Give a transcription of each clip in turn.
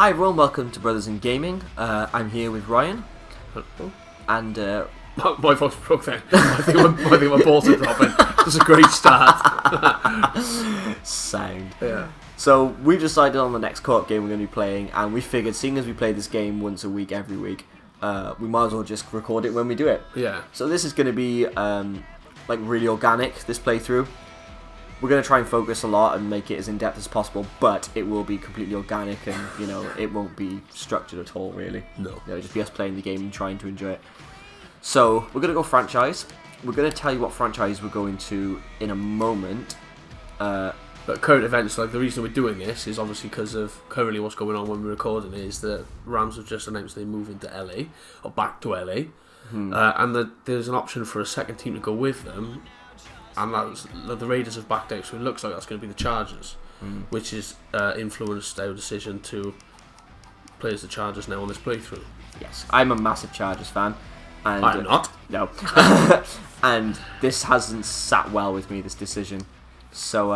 Hi everyone, welcome to Brothers in Gaming. I'm here with Ryan. Hello. And my voice broke then. I think my balls are dropping. It's a great start. Sound. Yeah. So we've decided on the next co-op game we're going to be playing, and we figured, seeing as we play this game once a week, every week, we might as well just record it when we do it. Yeah. So this is going to be like really organic, this playthrough. We're going to try and focus a lot and make it as in-depth as possible, but it will be completely organic and, you know, it won't be structured at all, really. No. It'll just be us playing the game and trying to enjoy it. So, we're going to go franchise. We're going to tell you what franchise we're going to in a moment. But current events, like the reason we're doing this is obviously because of currently what's going on when we're recording is that Rams have just announced they move into LA, or back to LA, and that there's an option for a second team to go with them. And the Raiders have backed out, so it looks like that's going to be the Chargers, which has influenced our decision to play as the Chargers now on this playthrough. Yes, I'm a massive Chargers fan. And I'm not. No. And this hasn't sat well with me, this decision. So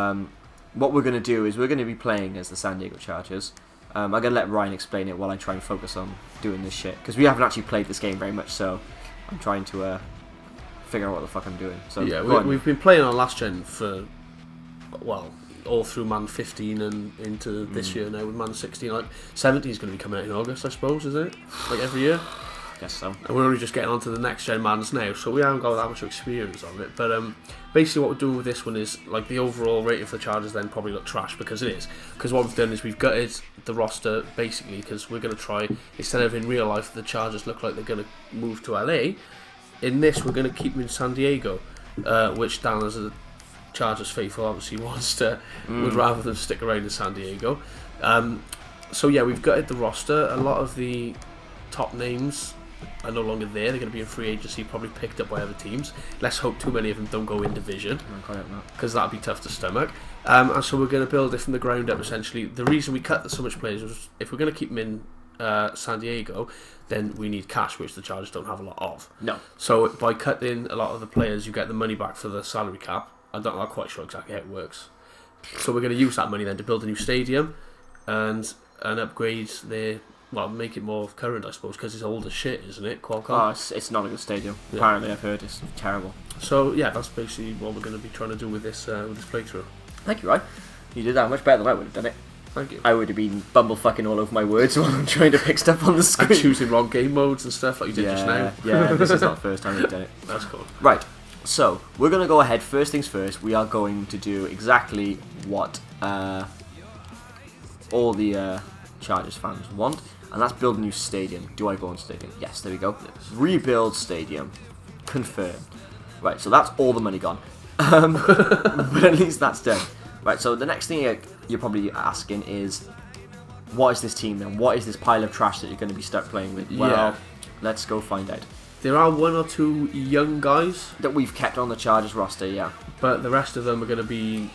what we're going to do is we're going to be playing as the San Diego Chargers. I'm going to let Ryan explain it while I try and focus on doing this shit. Because we haven't actually played this game very much, so I'm trying to figure out what the fuck I'm doing. So yeah, we've been playing on last gen for, well, all through Man 15 and into this year now with Man 16. Like 17 is going to be coming out in August, I suppose, is it? Like every year. Guess so. And we're only just getting onto the next gen Mans now, so we haven't got that much experience on it. But basically, what we're doing with this one is like the overall rating for the Chargers then probably look trash because it is. Because what we've done is we've gutted the roster basically because we're going to try, instead of in real life the Chargers look like they're going to move to LA. In this, we're going to keep them in San Diego, which Dan, as a Chargers faithful, obviously would rather them stick around in San Diego. So yeah, we've gutted the roster. A lot of the top names are no longer there. They're going to be in free agency, probably picked up by other teams. Let's hope too many of them don't go in division, because that'd be tough to stomach. And so we're going to build it from the ground up. Essentially, the reason we cut so much players was if we're going to keep them in San Diego, then we need cash, which the Chargers don't have a lot of. No. So by cutting a lot of the players, you get the money back for the salary cap. I'm not quite sure exactly how it works. So we're going to use that money then to build a new stadium and upgrade make it more current, I suppose, because it's old as shit, isn't it, Qualcomm? Oh, it's not a good stadium. Yeah. Apparently, I've heard it's terrible. So yeah, that's basically what we're going to be trying to do with this playthrough. Thank you, Ryan. You did that much better than I would have done it. Thank you. I would have been bumblefucking all over my words while I'm trying to pick stuff on the screen. And choosing wrong game modes and stuff like you did just now. Yeah, this is not the first time we've done it. That's cool. Right, so we're going to go ahead. First things first, we are going to do exactly what all the Chargers fans want, and that's build a new stadium. Do I go on stadium? Yes, there we go. Yes. Rebuild stadium. Confirmed. Right, so that's all the money gone. But at least that's done. Right, so the next thing you're probably asking is, what is this team then? What is this pile of trash that you're going to be stuck playing with? Well, let's go find out. There are one or two young guys that we've kept on the Chargers roster, yeah. But the rest of them are going to be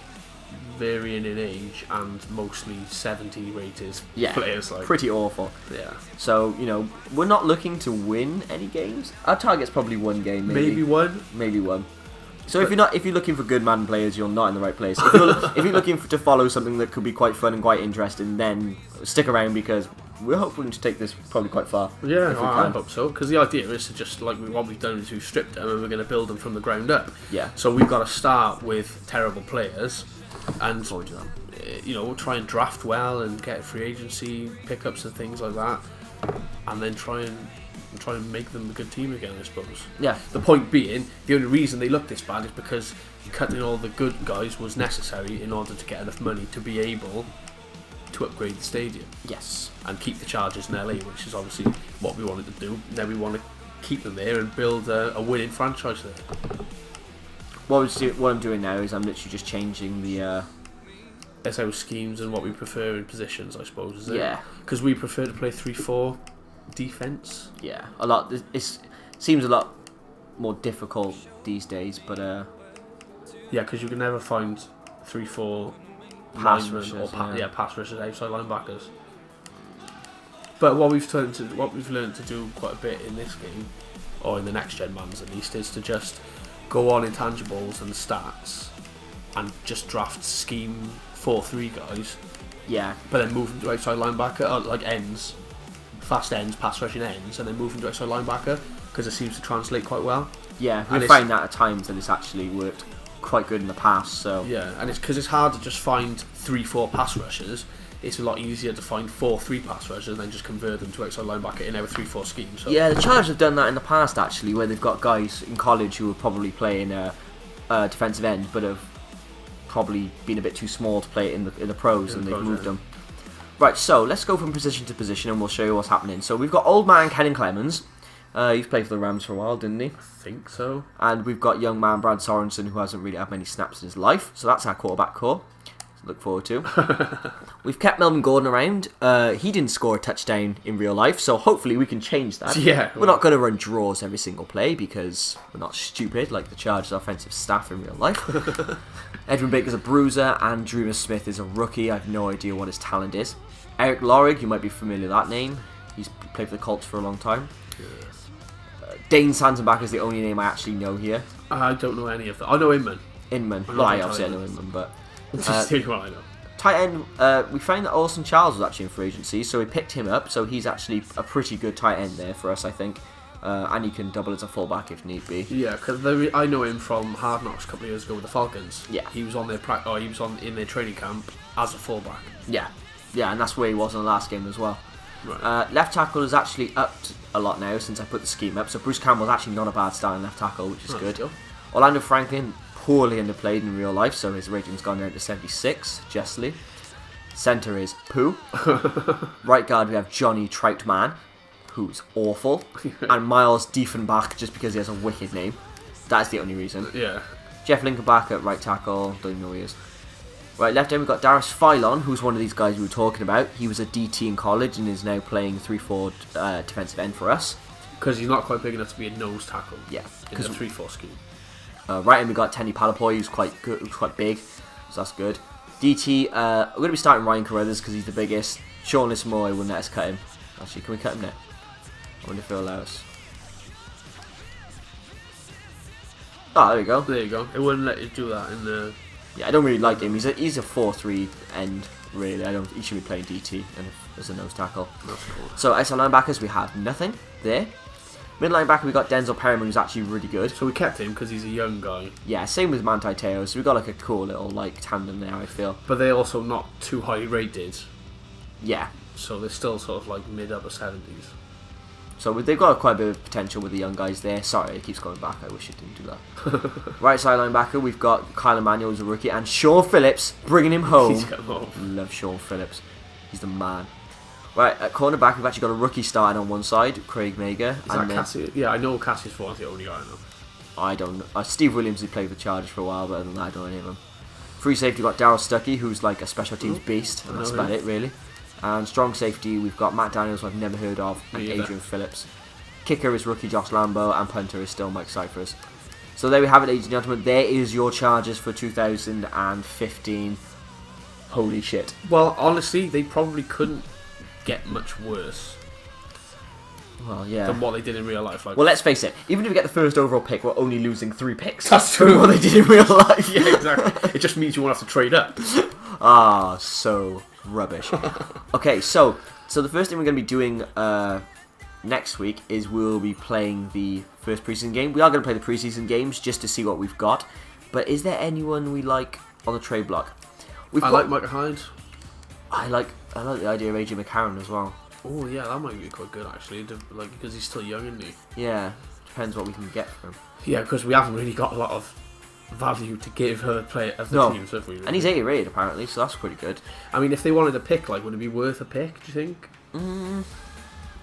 varying in age and mostly 70 rated players. Like. Pretty awful. Yeah. So, you know, we're not looking to win any games. Our target's probably one game, maybe. Maybe one. So if you're looking for good Madden players, you're not in the right place. If you're looking to follow something that could be quite fun and quite interesting, then stick around because we're hoping to take this probably quite far. Yeah, I hope so. Because the idea is to just like what we've done is we've stripped them and we're going to build them from the ground up. Yeah. So we've got to start with terrible players, and we'll try and draft well and get free agency pickups and things like that, and then try and make them a good team again, I suppose. Yeah. The point being, the only reason they look this bad is because cutting all the good guys was necessary in order to get enough money to be able to upgrade the stadium. Yes. And keep the Chargers in LA, which is obviously what we wanted to do. Now we want to keep them there and build a winning franchise there. What I'm doing now is I'm literally just changing the SO schemes and what we prefer in positions, I suppose, is it? Yeah. Because we prefer to play 3-4 defense. Yeah, a lot. It seems a lot more difficult these days, but yeah, because you can never find 3-4 pass rushers or pass rushers outside linebackers. But what we've learned to do quite a bit in this game, or in the next gen Mans at least, is to just go on intangibles and stats and just draft scheme 4-3 guys, Yeah. but then move them to outside linebacker, like ends, fast ends, pass rushing ends, and then move them to outside linebacker because it seems to translate quite well. Yeah, And we find that at times that it's actually worked quite good in the past. So Yeah, and it's because it's hard to just find 3-4 pass rushers. It's a lot easier to find 4-3 pass rushers and then just convert them to outside linebacker in our 3-4 scheme. So. yeah, the Chargers have done that in the past actually, where they've got guys in college who are probably playing a defensive end, but have probably been a bit too small to play it in the pros, and they've moved them. Right, so let's go from position to position, and we'll show you what's happening. So we've got old man Kenan Clemens. He's played for the Rams for a while, didn't he? I think so. And we've got young man Brad Sorensen, who hasn't really had many snaps in his life. So that's our quarterback core. To look forward to. We've kept Melvin Gordon around. He didn't score a touchdown in real life, so hopefully we can change that. Yeah. We're not going to run draws every single play because we're not stupid like the Chargers offensive staff in real life. Edwin Baker's a bruiser, and Dreamer Smith is a rookie. I have no idea what his talent is. Eric Lorig, you might be familiar with that name. He's played for the Colts for a long time. Dane Sandenbach is the only name I actually know here. I don't know any of them. I know Inman. Inman. I'm Well, not I a obviously tight know end. Inman, but... That's the only one I know. Tight end, we found that Orson Charles was actually in free agency, so we picked him up. So he's actually a pretty good tight end there for us, I think. And he can double as a fullback if need be. Yeah, because I know him from Hard Knocks a couple of years ago with the Falcons. Yeah. He was on their in their training camp as a fullback. Yeah, and that's where he was in the last game as well. Right. Left tackle is actually upped a lot now since I put the scheme up. So Bruce Campbell's actually not a bad starting left tackle, which is good. Orlando Franklin, poorly underplayed in real life, so his rating's gone down to 76, justly. Centre is Pooh. Right guard, we have Johnny Troutman, who's awful. And Miles Diefenbach, just because he has a wicked name. That's the only reason. Yeah. Jeff Linkenbach at right tackle, don't even know who he is. Right, left end we've got Darius Phylon, who's one of these guys we were talking about. He was a DT in college and is now playing 3-4 defensive end for us. Because he's not quite big enough to be a nose tackle. Yeah. In the 3-4 scheme. Right end we got Tenny Palapoy, who's quite good, who's quite big, so that's good. DT, we're going to be starting Ryan Carruthers because he's the biggest. Sean Lismore wouldn't let us cut him. Actually, can we cut him now? I wonder if he'll allow us. Oh, there we go. There you go. It wouldn't let you do that in the... Yeah, I don't really like him. He's a 4-3 end, really. He should be playing DT and as a nose tackle. That's cool. So, outside linebackers, we have nothing there. Mid linebacker, we got Denzel Perriman, who's actually really good. So we kept him because he's a young guy. Yeah, same with Manti Te'o. So we got like a cool little tandem there, I feel. But they're also not too high rated. Yeah. So they're still sort of like mid-upper 70s. So they've got quite a bit of potential with the young guys there. Sorry, it keeps going back. I wish it didn't do that. Right side linebacker, we've got Kyle Emanuel, who's a rookie, and Sean Phillips bringing him home. He's come home. Love Sean Phillips. He's the man. Right, at cornerback, we've actually got a rookie starting on one side, Craig Mager. Is that Cassius? Yeah, I know Cassius Vaughn's the only guy I know. I don't know. Steve Williams, who played with the Chargers for a while, but other than that, I don't know any of them. Free safety, we've got Darryl Stuckey, who's like a special teams beast, and that's about it, really. And strong safety, we've got Matt Daniels, who I've never heard of, and Adrian Phillips. Kicker is rookie Josh Lambo, and punter is still Mike Cyphers. So there we have it, ladies and gentlemen. There is your Chargers for 2015. Holy shit. Well, honestly, they probably couldn't get much worse Well, yeah. than what they did in real life. Like, Well, let's face it. Even if we get the first overall pick, we're only losing 3 picks. That's true. What they did in real life. Yeah, exactly. It just means you won't have to trade up. Ah, so rubbish. Okay, so the first thing we're going to be doing next week is we'll be playing the first preseason game. We are going to play the preseason games just to see what we've got. But is there anyone we like on the trade block? I like Micah Hyde. I like the idea of AJ McCarron as well. Oh yeah, that might be quite good actually. Like because he's still young, isn't he? Yeah, depends what we can get from him. Yeah, because we haven't really got a lot of value to give her play of the teams, have we? Really? And he's 80 rated apparently, so that's pretty good. I mean, if they wanted a pick, like, would it be worth a pick? Do you think?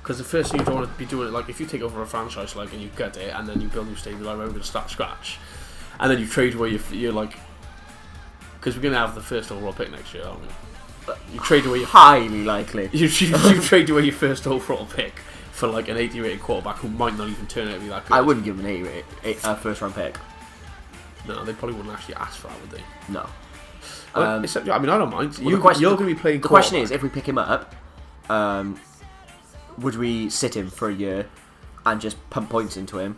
Because the first thing you don't want to be doing, like, if you take over a franchise, like, and you gut it, and then you build new stadium, like, we're going to start scratch, and then you trade away you're like, because we're going to have the first overall pick next year, aren't we? You trade away your highly likely. You trade away your first overall pick for like an 80 rated quarterback who might not even turn out to be that good. I wouldn't give him an 80 rated first round pick. No, they probably wouldn't actually ask for that, would they? No. I mean, I don't mind. Well, you're going to be playing. The question is, if we pick him up, would we sit him for a year and just pump points into him,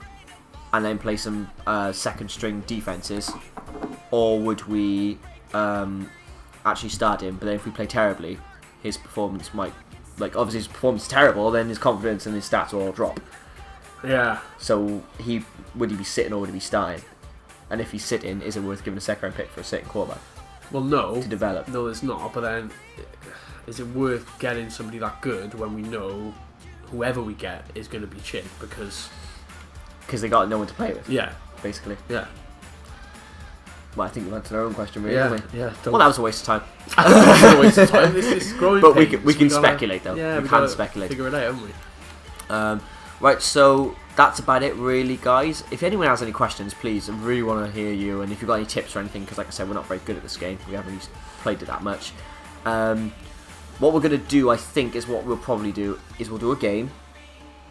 and then play some second string defenses or would we actually start him? But then if we play terribly, his performance might, like obviously his performance is terrible, then his confidence and his stats will all drop. Yeah. So would he be sitting or would he be starting? And if he's sitting, is it worth giving a second round pick for a sitting quarterback? Well, no. To develop. No, it's not. But then, is it worth getting somebody that good when we know whoever we get is going to be chin because they got no one to play with? Yeah. Basically. Yeah. Well, I think we've answered our own question, really, Yeah. haven't we? Yeah. Well, that was a waste of time. It's a waste of time. This growing But pains, we can gotta- speculate, though. Yeah, we gotta can speculate. Figure it out, haven't we? Right, so that's about it, really, guys. If anyone has any questions, please, I really want to hear you. And if you've got any tips or anything, because like I said, we're not very good at this game. We haven't really played it that much. What we're going to do, I think, is what we'll probably do is we'll do a game,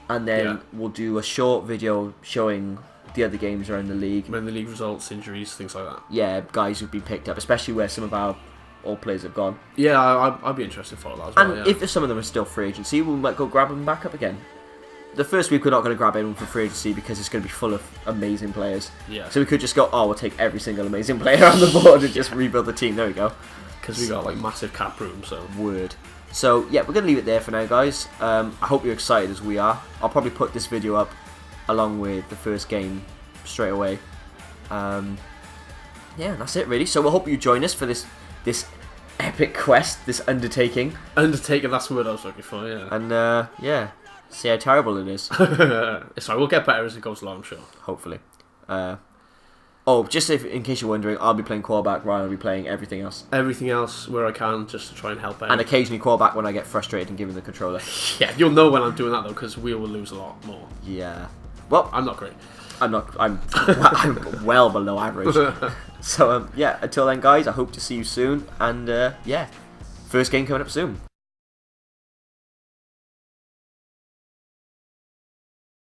and then we'll do a short video showing the other games around the league. When the league results, injuries, things like that. Yeah, guys who've been picked up, especially where some of our old players have gone. Yeah, I'd be interested to follow that as well. And if some of them are still free agency, we might go grab them back up again. The first week we're not going to grab anyone for free agency because it's going to be full of amazing players. Yeah. So we could just go, we'll take every single amazing player on the board and just rebuild the team. There we go. Because we got like massive cap room, so. Word. So yeah, we're going to leave it there for now, guys. I hope you're excited as we are. I'll probably put this video up along with the first game straight away. Yeah, that's it really. So we hope you join us for this epic quest, this undertaking. Undertaking, that's the word I was looking for, yeah. And yeah, see how terrible it is. Sorry, we'll get better as it goes along, I'm sure. Hopefully. Just in case you're wondering, I'll be playing quarterback, Ryan will be playing everything else. Everything else where I can, just to try and help out. And occasionally quarterback when I get frustrated and giving the controller. Yeah, you'll know when I'm doing that though, because we will lose a lot more. Yeah. Well, I'm not great. I'm well below average. So yeah, until then guys, I hope to see you soon, and yeah, first game coming up soon.